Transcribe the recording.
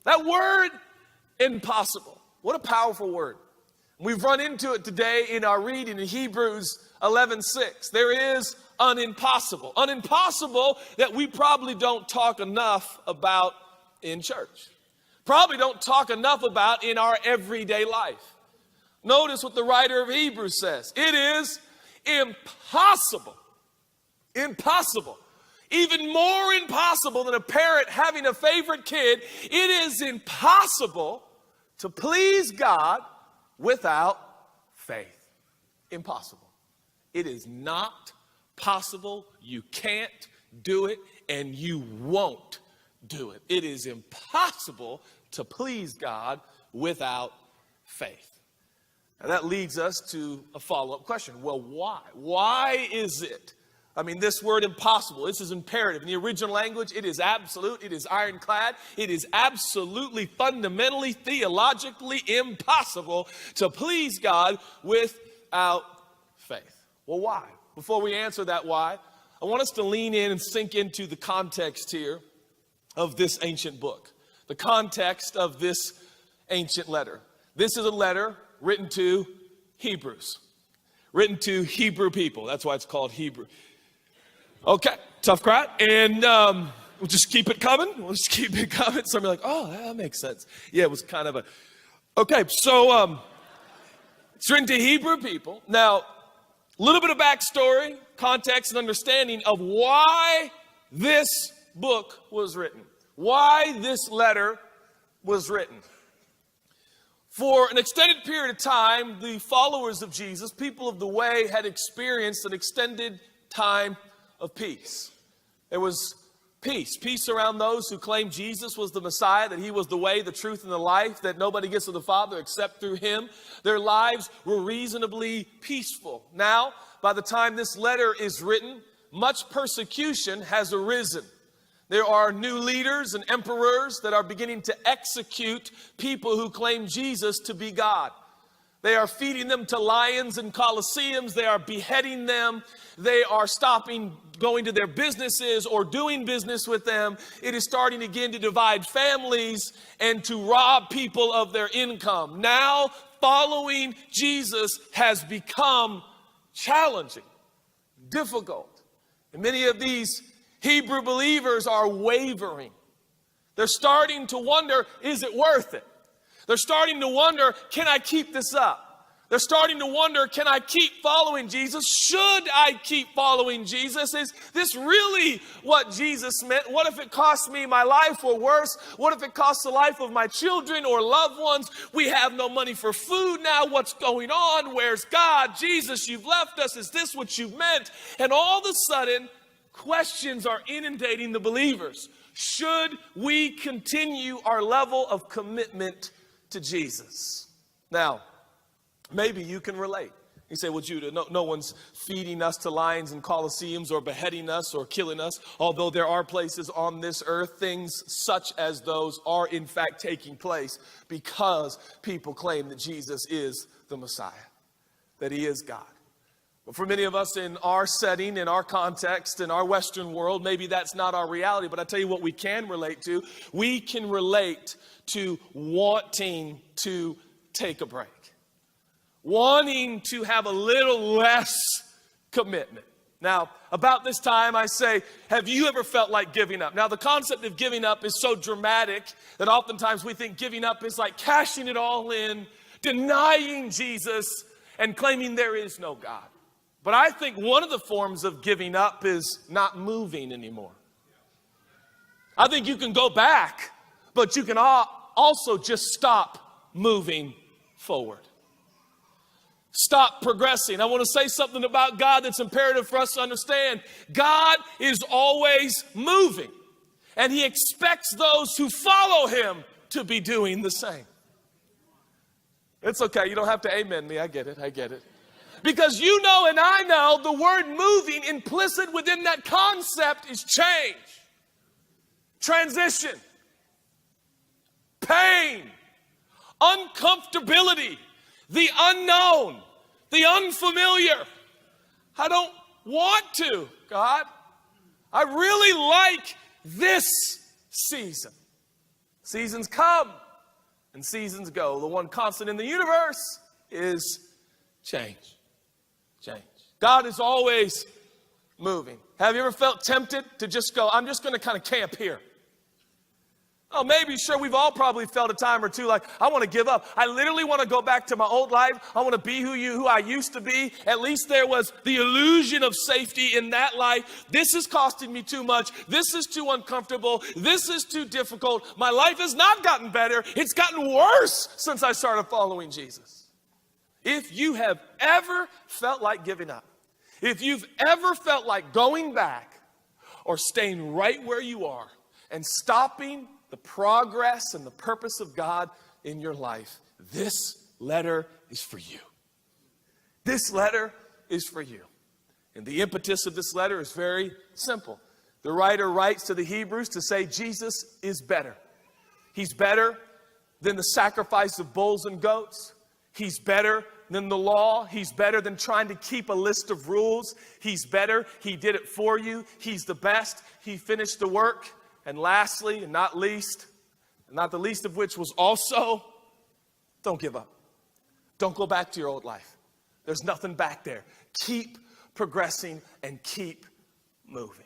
That word, impossible. What a powerful word. We've run into it today in our reading in Hebrews 11:6. There is an impossible. An impossible that we probably don't talk enough about in church. Probably don't talk enough about in our everyday life. Notice what the writer of Hebrews says. It is impossible. Impossible. Even more impossible than a parent having a favorite kid. It is impossible to please God without faith. Impossible. It is not possible. You can't do it, and you won't do it. It is impossible to please God without faith. Now that leads us to a follow-up question. Well, why? Why is it? I mean, this word impossible, this is imperative. In the original language, it is absolute, it is ironclad, it is absolutely, fundamentally, theologically impossible to please God without faith. Well, why? Before we answer that why, I want us to lean in and sink into the context here of this ancient book. The context of this ancient letter. This is a letter written to Hebrews. Written to Hebrew people. That's why it's called Hebrew. Okay, tough crowd. And we'll just keep it coming. We'll just keep it coming. Some are like, oh, that makes sense. Yeah, it was kind of a... Okay, so it's written to Hebrew people. Now, a little bit of backstory, context, and understanding of why this book was written. Why this letter was written. For an extended period of time, the followers of Jesus, people of the way, had experienced an extended time of peace. There was peace. Peace around those who claimed Jesus was the Messiah, that he was the way, the truth, and the life, that nobody gets to the Father except through him. Their lives were reasonably peaceful. Now, by the time this letter is written, much persecution has arisen. There are new leaders and emperors that are beginning to execute people who claim Jesus to be God. They are feeding them to lions and coliseums. They are beheading them. They are stopping going to their businesses or doing business with them. It is starting again to divide families and to rob people of their income. Now, following Jesus has become challenging, difficult. And many of these Hebrew believers are wavering. They're starting to wonder, is it worth it? They're starting to wonder, can I keep this up? They're starting to wonder, can I keep following Jesus? Should I keep following Jesus? Is this really what Jesus meant? What if it costs me my life, or worse? What if it costs the life of my children or loved ones? We have no money for food now. What's going on? Where's God? Jesus, you've left us. Is this what you meant? And all of a sudden, questions are inundating the believers. Should we continue our level of commitment to Jesus? Now, maybe you can relate. You say, well, Judah, no one's feeding us to lions and coliseums or beheading us or killing us. Although there are places on this earth, things such as those are in fact taking place because people claim that Jesus is the Messiah, that he is God. But for many of us in our setting, in our context, in our Western world, maybe that's not our reality. But I tell you what we can relate to. We can relate to wanting to take a break. Wanting to have a little less commitment. Now, about this time I say, have you ever felt like giving up? Now, the concept of giving up is so dramatic that oftentimes we think giving up is like cashing it all in, denying Jesus, and claiming there is no God. But I think one of the forms of giving up is not moving anymore. I think you can go back, but you can also just stop moving forward. Stop progressing. I want to say something about God that's imperative for us to understand. God is always moving, and he expects those who follow him to be doing the same. It's okay. You don't have to amen me. I get it. I get it. Because you know and I know the word moving, implicit within that concept, is change, transition, pain, uncomfortability, the unknown, the unfamiliar. I don't want to, God. I really like this season. Seasons come and seasons go. The one constant in the universe is change. Change. God is always moving. Have you ever felt tempted to just go, I'm just going to kind of camp here? Oh, maybe, sure, we've all probably felt a time or two like, I want to give up. I literally want to go back to my old life. I want to be who I used to be. At least there was the illusion of safety in that life. This is costing me too much. This is too uncomfortable. This is too difficult. My life has not gotten better. It's gotten worse since I started following Jesus. If you have ever felt like giving up, if you've ever felt like going back or staying right where you are and stopping the progress and the purpose of God in your life, this letter is for you. This letter is for you. And the impetus of this letter is very simple. The writer writes to the Hebrews to say Jesus is better. He's better than the sacrifice of bulls and goats. He's better than the law. He's better than trying to keep a list of rules. He's better. He did it for you. He's the best. He finished the work. And lastly, and not least, and not the least of which was also, don't give up. Don't go back to your old life. There's nothing back there. Keep progressing and keep moving.